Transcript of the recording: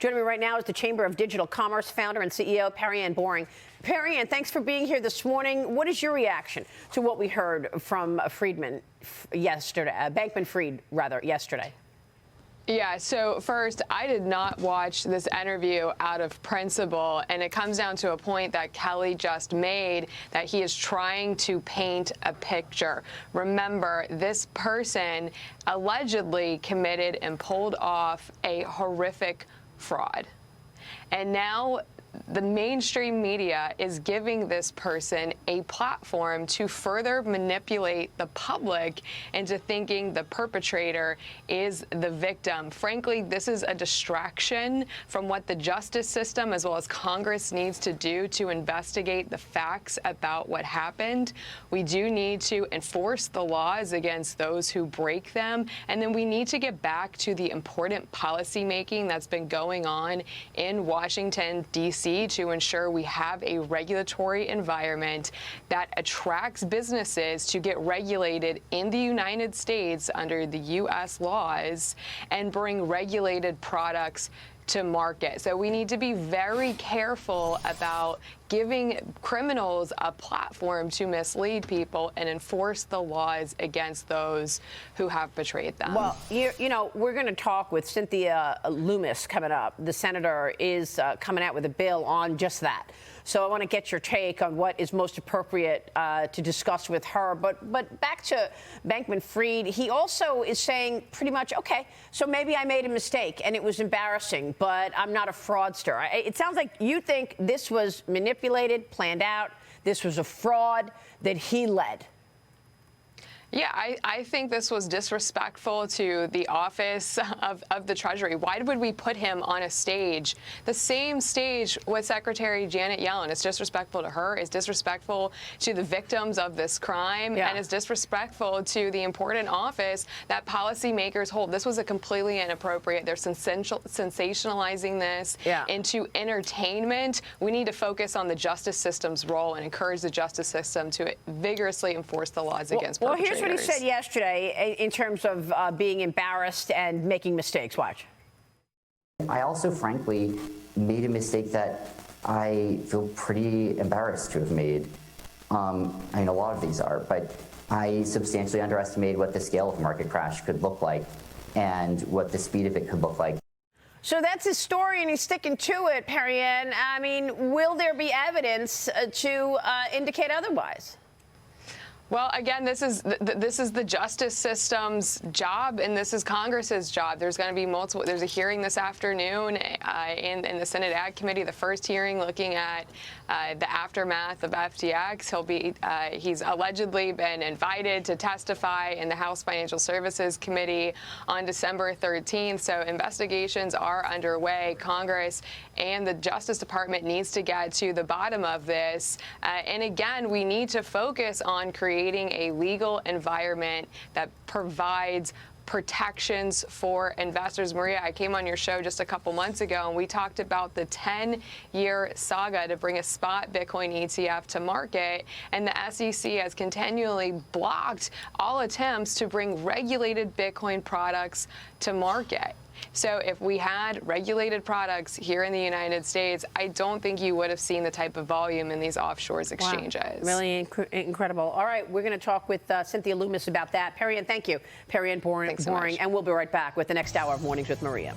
Joining me right now is the Chamber of Digital Commerce founder and CEO Perianne Boring. Perianne, thanks for being here this morning. What is your reaction to what we heard from Bankman-Fried yesterday? Yeah, so first, I did not watch this interview out of principle, and it comes down to a point that Kelly just made, that he is trying to paint a picture. Remember, this person allegedly committed and pulled off a horrific fraud. And now the mainstream media is giving this person a platform to further manipulate the public into thinking the perpetrator is the victim. Frankly, this is a distraction from what the justice system as well as Congress needs to do to investigate the facts about what happened. We do need to enforce the laws against those who break them, and then we need to get back to the important policy making that's been going on in Washington, D.C. to ensure we have a regulatory environment that attracts businesses to get regulated in the United States under the U.S. laws and bring regulated products to market. So we need to be very careful about giving criminals a platform to mislead people and enforce the laws against those who have betrayed them. Well, you know, we're going to talk with Cynthia Lummis coming up. The senator is coming out with a bill on just that. So I want to get your take on what is most appropriate to discuss with her. But back to Bankman-Fried, he also is saying pretty much, okay, so maybe I made a mistake and it was embarrassing, but I'm not a fraudster. It sounds like you think this was manipulated, planned out. This was a fraud that he led. Yeah, I think this was disrespectful to the office of the Treasury. Why would we put him on a stage, the same stage with Secretary Janet Yellen? It's disrespectful to her. It's disrespectful to the victims of this crime. Yeah. And it's disrespectful to the important office that policymakers hold. This was a completely inappropriate. They're sensationalizing this into entertainment. We need to focus on the justice system's role and encourage the justice system to vigorously enforce the laws against perpetrators. Here's what he said yesterday in terms of being embarrassed and making mistakes. Watch. I also, frankly, made a mistake that I feel pretty embarrassed to have made. I mean, a lot of these are, but I substantially underestimated what the scale of a market crash could look like and what the speed of it could look like. So that's his story, and he's sticking to it, Perianne. I mean, will there be evidence to indicate otherwise? Well, again, this is the justice system's job, and this is Congress's job. There's going to be multiple. There's a hearing this afternoon in the Senate Ag Committee, the first hearing looking at the aftermath of FTX. He's allegedly been invited to testify in the House Financial Services Committee on December 13th. So investigations are underway. Congress and the Justice Department needs to get to the bottom of this. And again, we need to focus on creating a legal environment that provides protections for investors. Maria, I came on your show just a couple months ago, and we talked about the 10-year saga to bring a spot Bitcoin ETF to market, and the SEC has continually blocked all attempts to bring regulated Bitcoin products to market. So if we had regulated products here in the United States, I don't think you would have seen the type of volume in these offshore exchanges. Wow. Really incredible. All right, we're going to talk with Cynthia Lummis about that. Perianne, thank you. Perianne Boring, so much. And we'll be right back with the next hour of Mornings with Maria.